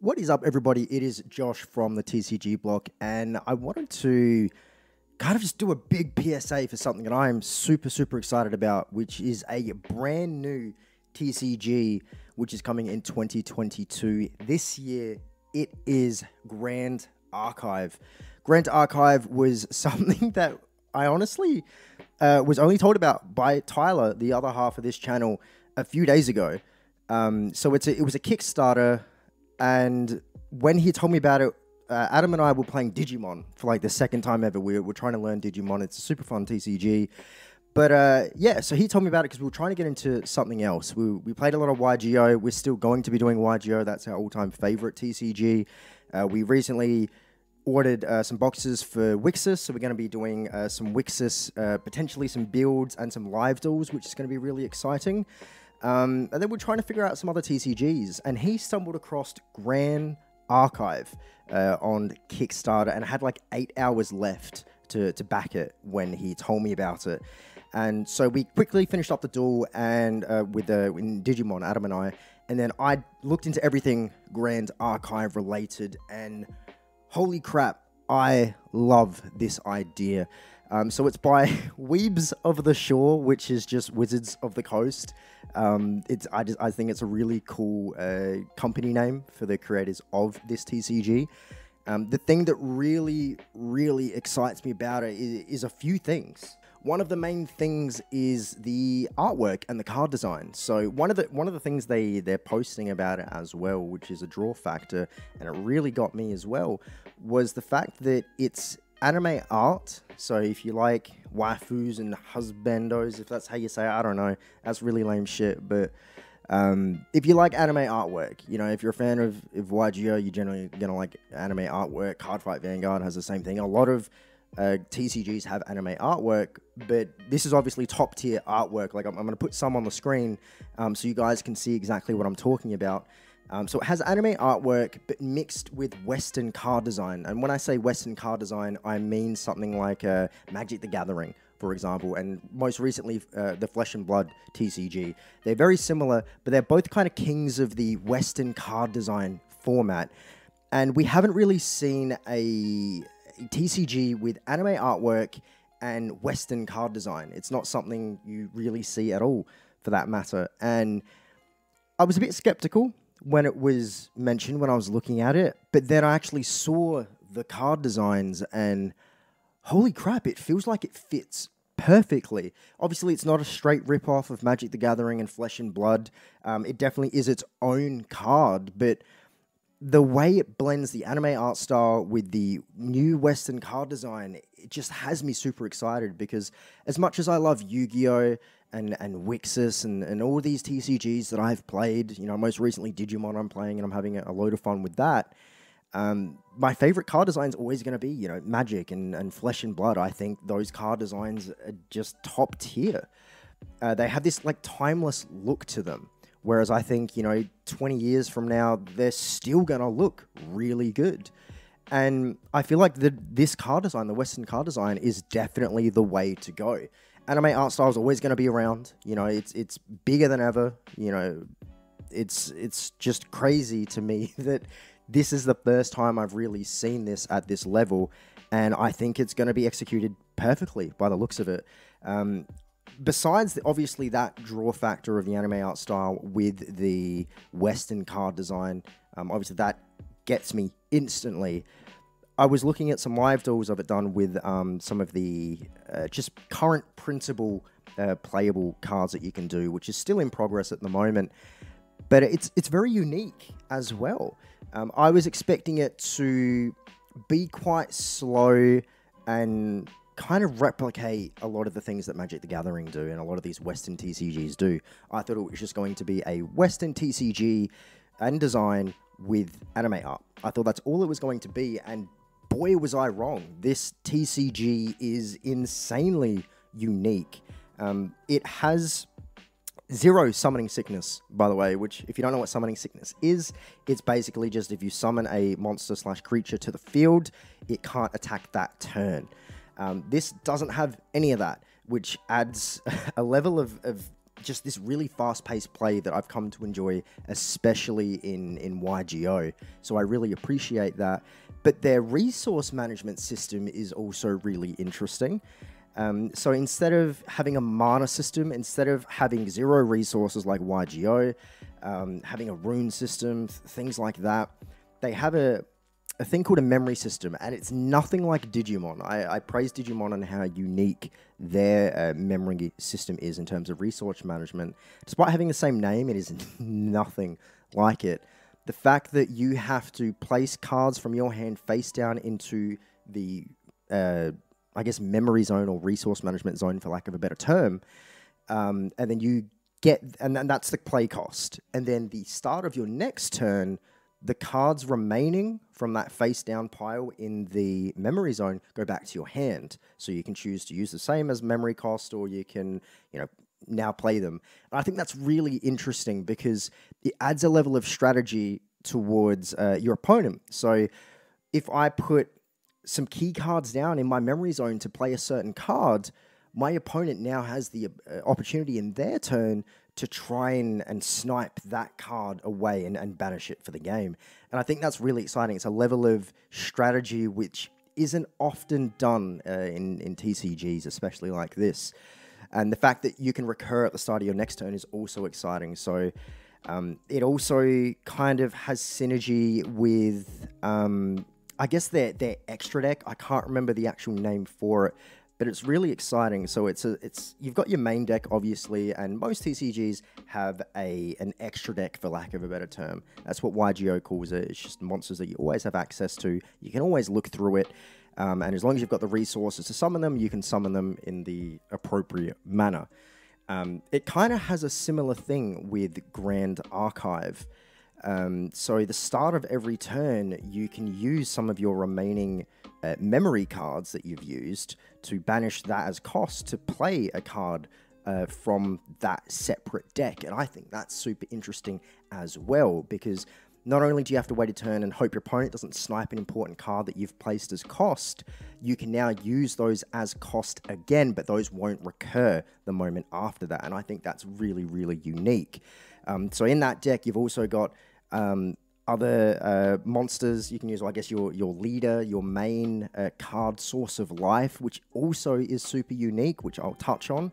What is up, everybody? It is Josh from the TCG block, and I wanted to kind of just do a big PSA for something that I am super excited about, which is a brand new TCG, which is coming in 2022. This year, it is Grand Archive. Grand Archive was something that I honestly was only told about by Tyler, the other half of this channel, a few days ago. So it was a Kickstarter. And when he told me about it, Adam and I were playing Digimon for like the second time ever. We're trying to learn Digimon. It's a super fun TCG. But yeah, so he told me about it because we were trying to get into something else. We played a lot of YGO. We're still going to be doing YGO. That's our all-time favorite TCG. We recently ordered some boxes for Wixis, so we're going to be doing some Wixis, potentially some builds and some live duels, which is going to be really exciting. And then we're trying to figure out some other TCGs, and he stumbled across Grand Archive on Kickstarter, and had like 8 hours left to back it when he told me about it. And so we quickly finished up the duel and in Digimon, Adam and I, and then I looked into everything Grand Archive related, and holy crap, I love this idea. So it's by Weebs of the Shore, which is just Wizards of the Coast. I think it's a really cool company name for the creators of this TCG. The thing that really excites me about it is a few things. One of the main things is the artwork and the card design. So one of the things they're posting about it as well, which is a draw factor, and it really got me as well, was the fact that it's anime art. So if you like waifus and husbandos, if that's how you say it, I don't know. That's really lame shit. But if you like anime artwork, you know, if you're a fan of YGO, you're generally gonna like anime artwork. Cardfight Vanguard has the same thing. A lot of TCGs have anime artwork, but this is obviously top tier artwork. Like I'm gonna put some on the screen so you guys can see exactly what I'm talking about. So it has anime artwork, but mixed with Western card design. And when I say Western card design, I mean something like Magic the Gathering, for example, and most recently the Flesh and Blood TCG. They're very similar, but they're both kind of kings of the Western card design format. And we haven't really seen a TCG with anime artwork and Western card design. It's not something you really see at all, for that matter. And I was a bit skeptical when it was mentioned, when I was looking at it, but then I actually saw the card designs, and holy crap, it feels like it fits perfectly. Obviously, it's not a straight rip-off of Magic the Gathering and Flesh and Blood. It definitely is its own card, but the way it blends the anime art style with the new Western card design, it just has me super excited, because as much as I love Yu-Gi-Oh! And Wixis and all these TCGs that I've played, you know, most recently Digimon I'm playing, and I'm having a load of fun with that. My favorite card design is always going to be, you know, Magic and Flesh and Blood. I think those card designs are just top tier. They have this like timeless look to them. Whereas I think, you know, 20 years from now, they're still going to look really good. And I feel like this card design, the Western card design, is definitely the way to go. Anime art style is always going to be around. You know, it's bigger than ever. You know, it's just crazy to me that this is the first time I've really seen this at this level, and I think it's going to be executed perfectly by the looks of it. Besides, obviously, that draw factor of the anime art style with the Western card design, obviously that gets me instantly. I was looking at some live duels of it done with some of the just current printable playable cards that you can do, which is still in progress at the moment. But it's very unique as well. I was expecting it to be quite slow and kind of replicate a lot of the things that Magic the Gathering do and a lot of these Western TCGs do. I thought it was just going to be a Western TCG and design with anime art. I thought that's all it was going to be, and boy, was I wrong. This TCG is insanely unique. It has 0 summoning sickness, by the way, which, if you don't know what summoning sickness is, it's basically just if you summon a monster/creature to the field, it can't attack that turn. This doesn't have any of that, which adds a level of just this really fast-paced play that I've come to enjoy, especially in YGO. So I really appreciate that. But their resource management system is also really interesting. So instead of having a mana system, instead of having 0 resources like YGO, having a rune system, things like that, they have a thing called a memory system, and it's nothing like Digimon. I praise Digimon on how unique their memory system is in terms of resource management. Despite having the same name, it is nothing like it. The fact that you have to place cards from your hand face down into the, I guess, memory zone or resource management zone, for lack of a better term, and then you get, and that's the play cost. And then the start of your next turn, the cards remaining from that face down pile in the memory zone go back to your hand. So you can choose to use the same as memory cost, or you can, now play them. And I think that's really interesting because it adds a level of strategy towards your opponent. So if I put some key cards down in my memory zone to play a certain card, my opponent now has the opportunity in their turn to try and snipe that card away and banish it for the game. And I think that's really exciting. It's a level of strategy which isn't often done in TCGs, especially like this. And the fact that you can recur at the start of your next turn is also exciting. So it also kind of has synergy with, I guess, their extra deck. I can't remember the actual name for it, but it's really exciting. So you've got your main deck, obviously, and most TCGs have an extra deck, for lack of a better term. That's what YGO calls it. It's just monsters that you always have access to. You can always look through it, and as long as you've got the resources to summon them, you can summon them in the appropriate manner. It kind of has a similar thing with Grand Archive. So the start of every turn, you can use some of your remaining memory cards that you've used to banish that as cost to play a card from that separate deck. And I think that's super interesting as well, because not only do you have to wait a turn and hope your opponent doesn't snipe an important card that you've placed as cost, you can now use those as cost again, but those won't recur the moment after that. And I think that's really, really unique. So in that deck, you've also got other monsters you can use. I guess your leader, your main card, Source of Life, which also is super unique, which I'll touch on.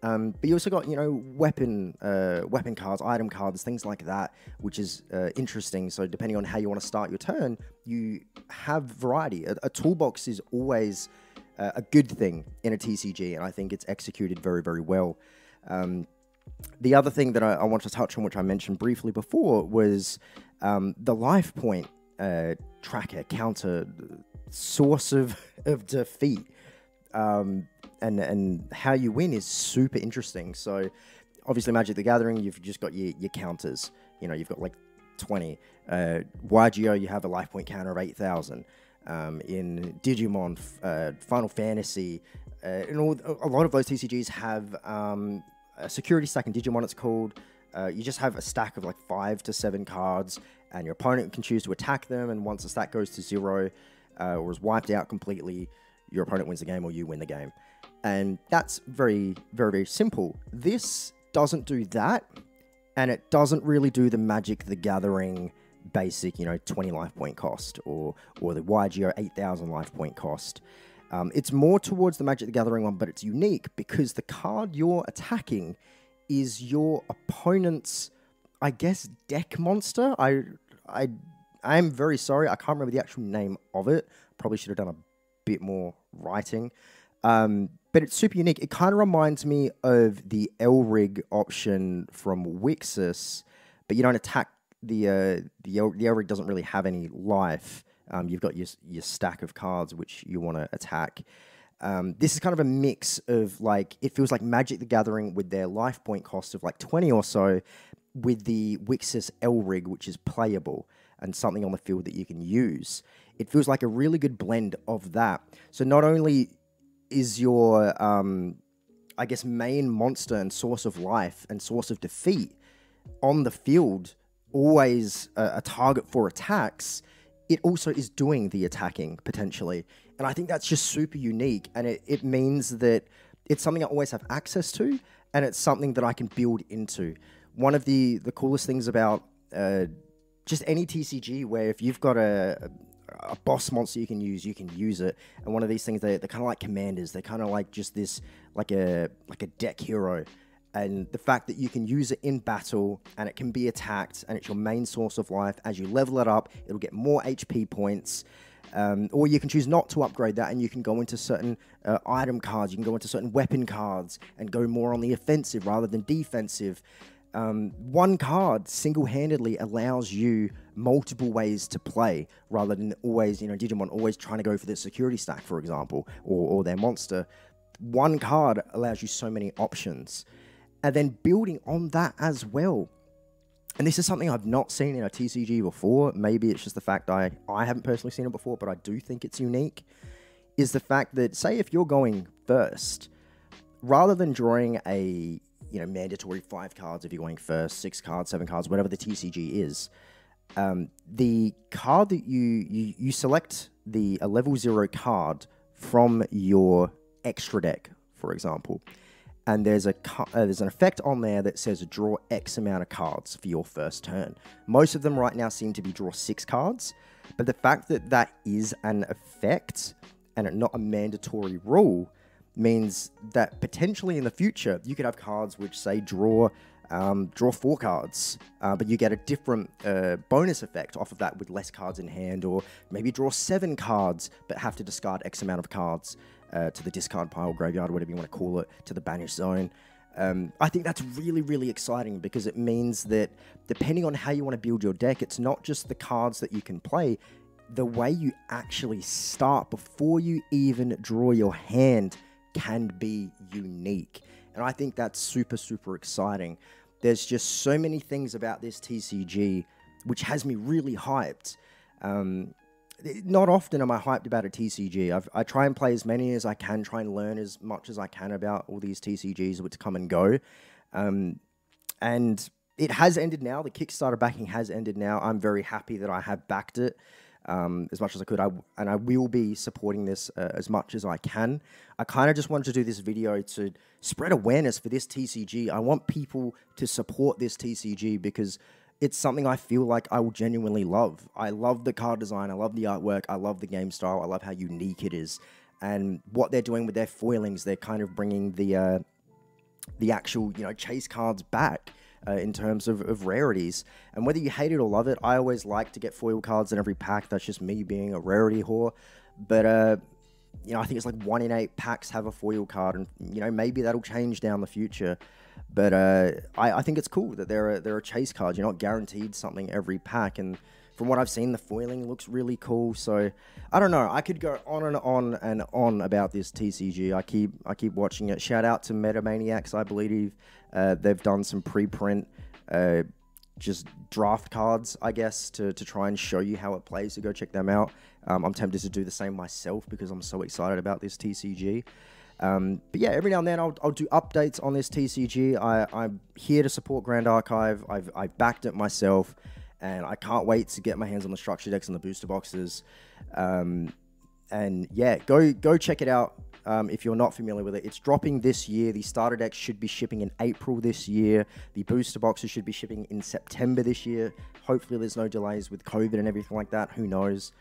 But you also got, weapon cards, item cards, things like that, which is interesting. So depending on how you want to start your turn, you have variety. A toolbox is always a good thing in a TCG, and I think it's executed very, very well. The other thing that I want to touch on, which I mentioned briefly before, was the life point tracker, counter, source of defeat. And how you win is super interesting. So obviously Magic the Gathering, you've just got your counters. You've got like 20. YGO, you have a life point counter of 8,000. In Digimon, Final Fantasy, and a lot of those TCGs have a security stack. In Digimon it's called. You just have a stack of like 5 to 7 cards, and your opponent can choose to attack them, and once the stack goes to 0 or is wiped out completely, your opponent wins the game or you win the game. And that's very, very, very simple. This doesn't do that, and it doesn't really do the Magic the Gathering basic, 20 life point cost, or the YGO 8,000 life point cost. It's more towards the Magic the Gathering one, but it's unique because the card you're attacking is your opponent's, I guess, deck monster. I am very sorry, I can't remember the actual name of it. Probably should have done a bit more writing. But it's super unique. It kind of reminds me of the Elrig option from Wixis, but you don't attack the Elrig doesn't really have any life. You've got your stack of cards which you want to attack. This is kind of a mix of, like, it feels like Magic the Gathering with their life point cost of like 20 or so, with the Wixis Elrig, which is playable and something on the field that you can use. It feels like a really good blend of that. So not only is your, I guess, main monster and source of life and source of defeat on the field always a target for attacks, it also is doing the attacking, potentially. And I think that's just super unique, and it means that it's something I always have access to, and it's something that I can build into. One of the coolest things about just any TCG, where if you've got a boss monster you can use it. And one of these things, they're kind of like commanders. They're kind of like just this, like a deck hero. And the fact that you can use it in battle and it can be attacked and it's your main source of life. As you level it up, it'll get more HP points. Or you can choose not to upgrade that, and you can go into certain item cards. You can go into certain weapon cards and go more on the offensive rather than defensive. One card single-handedly allows you multiple ways to play, rather than always, Digimon always trying to go for the security stack, for example, or their monster. One card allows you so many options. And then building on that as well. And this is something I've not seen in a TCG before. Maybe it's just the fact I haven't personally seen it before, but I do think it's unique. Is the fact that, say if you're going first, rather than drawing a mandatory 5 cards if you're going first, 6 cards, 7 cards, whatever the TCG is, the card that you select a level 0 card from your extra deck, for example. And there's an effect on there that says draw X amount of cards for your first turn. Most of them right now seem to be draw 6 cards, but the fact that that is an effect and not a mandatory rule means that potentially in the future you could have cards which say draw 4 cards, but you get a different bonus effect off of that with less cards in hand, or maybe draw 7 cards but have to discard X amount of cards to the discard pile, graveyard, whatever you want to call it, to the banish zone. I think that's really, really exciting, because it means that depending on how you want to build your deck, it's not just the cards that you can play. The way you actually start before you even draw your hand can be unique. And I think that's super, super exciting. There's just so many things about this TCG which has me really hyped. Not often am I hyped about a TCG. I try and play as many as I can, try and learn as much as I can about all these TCGs which come and go. And it has ended now. The Kickstarter backing has ended now. I'm very happy that I have backed it as much as I could. And I will be supporting this as much as I can. I kind of just wanted to do this video to spread awareness for this TCG. I want people to support this TCG because it's something I feel like I will genuinely love. I love the card design, I love the artwork, I love the game style, I love how unique it is. And what they're doing with their foilings, they're kind of bringing the actual, chase cards back in terms of rarities. And whether you hate it or love it, I always like to get foil cards in every pack. That's just me being a rarity whore. But, I think it's like 1 in 8 packs have a foil card, and, maybe that'll change down the future. But I think it's cool that there are chase cards. You're not guaranteed something every pack, and from what I've seen, the foiling looks really cool. So I don't know. I could go on and on and on about this TCG. I keep watching it. Shout out to Metamaniacs. I believe they've done some preprint just draft cards, I guess, to try and show you how it plays. So go check them out. I'm tempted to do the same myself because I'm so excited about this TCG. But yeah, every now and then I'll do updates on this TCG. I'm here to support Grand Archive. I've backed it myself, and I can't wait to get my hands on the structure decks and the booster boxes. And yeah, go check it out if you're not familiar with it. It's dropping this year. The starter decks should be shipping in April this year. The booster boxes should be shipping in September this year. Hopefully there's no delays with COVID and everything like that. Who knows?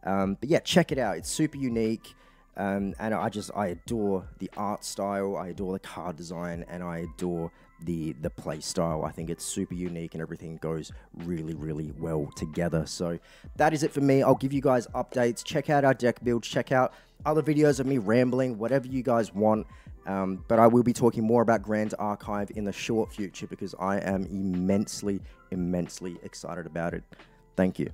But yeah, check it out. It's super unique. And I adore the art style, I adore the card design, and I adore the play style. I think it's super unique and everything goes really, really well together. So that is it for me. I'll give you guys updates. Check out our deck builds. Check out other videos of me rambling, whatever you guys want. But I will be talking more about Grand Archive in the short future because I am immensely, immensely excited about it. Thank you.